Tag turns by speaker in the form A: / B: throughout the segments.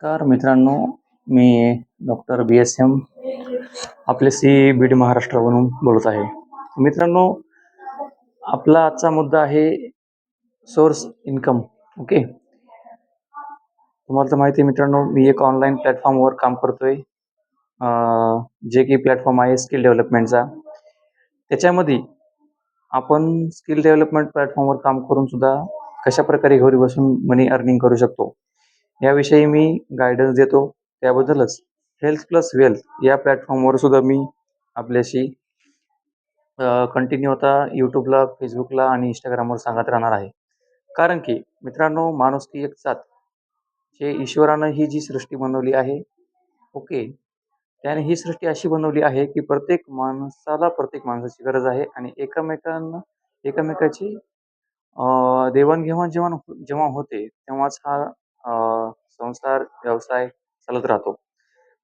A: नमस्कार मित्रांनो, मी doctor BSM आपले बीड महाराष्ट्रावरून बोलत आहे. मित्रांनो, आपला आजचा मुद्दा आहे सोर्स इन्कम. ओके, तुम्हाला तर माहिती आहे मित्रांनो, मी एक ऑनलाईन प्लॅटफॉर्मवर काम करतोय, जे की प्लॅटफॉर्म आहे स्किल डेव्हलपमेंटचा. त्याच्यामध्ये आपण स्किल डेव्हलपमेंट प्लॅटफॉर्मवर काम करून सुद्धा कशा प्रकारे घरी बसून मनी अर्निंग करू शकतो याविषयी मी गायडन्स देतो. त्याबद्दलच हेल्थ प्लस वेल्थ या प्लॅटफॉर्मवर सुद्धा मी आपल्याशी कंटिन्यू आता यूट्यूबला, फेसबुकला आणि इंस्टाग्रामवर सांगत राहणार आहे. कारण की मित्रांनो, माणूस की एक साथ जे ईश्वरानं ही जी सृष्टी बनवली आहे, ओके, त्याने ही सृष्टी अशी बनवली आहे की प्रत्येक माणसाची गरज आहे आणि एकमेकाची देवाणघेवाण जेव्हा होते तेव्हाच हा संसार व्यवसाय चालत राहतो.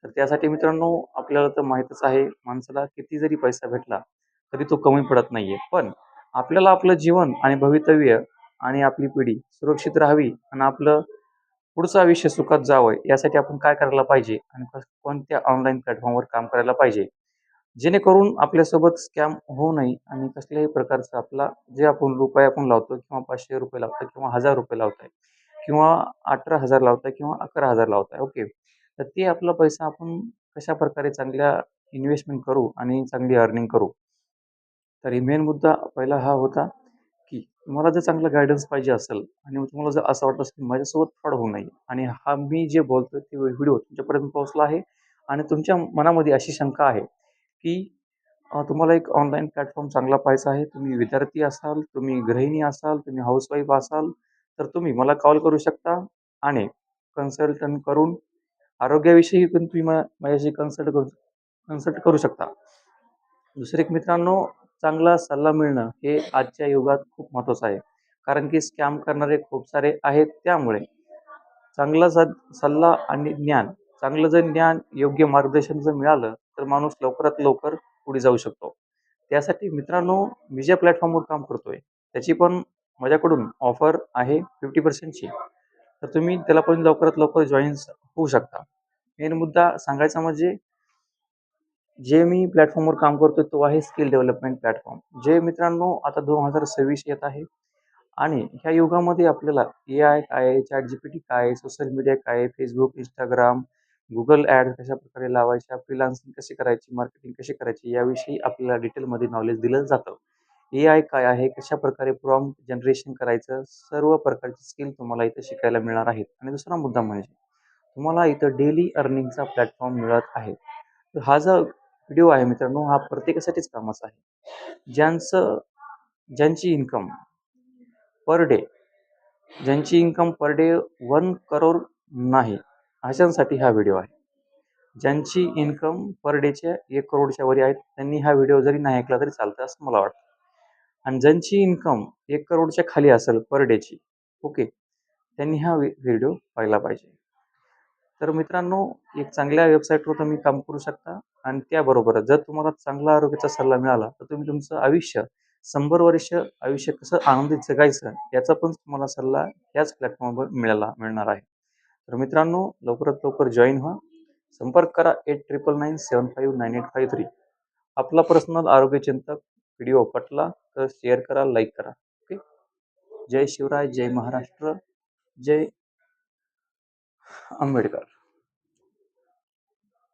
A: तर त्यासाठी मित्रांनो, आपल्याला तर माहीतच आहे, माणसाला किती जरी पैसा भेटला तरी तो कमी पडत नाहीये. पण आपल्याला आपलं जीवन आणि भवितव्य आणि आपली पिढी सुरक्षित राहावी आणि आपलं पुढचं आयुष्य सुखात जावं यासाठी आपण काय करायला पाहिजे आणि कोणत्या ऑनलाईन प्लॅटफॉर्मवर काम करायला पाहिजे, जेणेकरून आपल्यासोबत स्कॅम होऊ नये आणि कसल्याही प्रकारचं जे आपण रुपये आपण लावतो किंवा ₹500 लावतो किंवा ₹1000 लावताय किंवा 18,000 लावताय किंवा 11,000 लावताय, ओके, तर ते आपला पैसा आपण कशा प्रकारे चांगल्या इन्व्हेस्टमेंट करू आणि चांगली अर्निंग करू. तर मेन मुद्दा पहिला हा होता की तुम्हाला जर चांगलं गायडन्स पाहिजे असेल आणि तुम्हाला जर असं वाटत असेल की माझ्यासोबत फ्रॉड होऊ नये आणि हा मी जे बोलतोय ते व्हिडिओ तुमच्यापर्यंत पोहोचला आहे आणि तुमच्या मनामध्ये अशी शंका आहे की तुम्हाला एक ऑनलाईन प्लॅटफॉर्म चांगला पाहायचा आहे, तुम्ही विद्यार्थी असाल, तुम्ही गृहिणी असाल, तुम्ही हाऊसवाईफ असाल, तर तुम्ही मला कॉल करू शकता आणि कन्सल्टंट करून आरोग्याविषयी पण तुम्ही माझ्याशी कन्सल्ट करू शकता. दुसरं एक मित्रांनो, चांगला सल्ला मिळणं हे आजच्या युगात खूप महत्त्वाचं आहे. कारण की स्कॅम करणारे खूप सारे आहेत. त्यामुळे चांगला सल्ला आणि चांगलं जर ज्ञान, योग्य मार्गदर्शन जर मिळालं, तर माणूस लवकरात लवकर पुढे जाऊ शकतो. त्यासाठी मित्रांनो, मी ज्या प्लॅटफॉर्मवर काम करतोय, त्याची पण माझ्याकडून ऑफर आहे 50% ची. तर तुम्ही त्याला पण लवकरात लवकर जॉईन होऊ शकता. मेन मुद्दा सांगायचा म्हणजे जे मी प्लॅटफॉर्मवर काम करतोय तो आहे स्किल डेव्हलपमेंट प्लॅटफॉर्म. जे मित्रांनो आता 2026 येत आहे आणि ह्या युगामध्ये आपल्याला AI काय आहे, ChatGPT काय आहे, सोशल मीडिया काय आहे, Facebook, Instagram, Google ॲड कशा प्रकारे लावायच्या, फ्रीलान्सिंग कशी करायची, मार्केटिंग कशी करायची याविषयी आपल्याला डिटेलमध्ये नॉलेज दिलं जातं. AI काय आहे, कशाप्रकारे प्रॉम्प्ट जनरेशन करायचं, सर्व प्रकारची स्किल तुम्हाला इथं शिकायला मिळणार आहेत. आणि दुसरा मुद्दा म्हणजे तुम्हाला इथं डेली अर्निंगचा प्लॅटफॉर्म मिळत आहे. तर हा जो व्हिडिओ आहे मित्रांनो, हा प्रत्येकासाठीच कामाचा आहे. ज्यांची income per day per day 1 crore नाही, अशांसाठी हा व्हिडिओ आहे. ज्यांची इन्कम पर डेच्या 1 करोडच्या वरी आहेत, त्यांनी हा व्हिडिओ जरी नाही ऐकला तरी चालतं असं मला वाटतं. आणि ज्यांची इन्कम 1 करोडच्या खाली असेल पर डेची, ओके, त्यांनी हा व्हिडिओ पाहिला पाहिजे. तर मित्रांनो, एक चांगल्या वेबसाईटवर तुम्ही काम करू शकता आणि त्याबरोबरच जर तुम्हाला चांगला आरोग्याचा सल्ला मिळाला, तर तुम्ही तुमचं आयुष्य 100 वर्ष आयुष्य कसं आनंदित जगायचं याचा पण तुम्हाला सल्ला याच प्लॅटफॉर्मवर मिळणार आहे. तर मित्रांनो, लवकरात लवकर जॉईन व्हा. संपर्क करा 8999759853. आपला पर्सनल आरोग्य चिंतक. व्हिडिओ पटला तर शेअर करा, लाईक करा. ओके. जय शिवराय, जय महाराष्ट्र, जय आंबेडकर.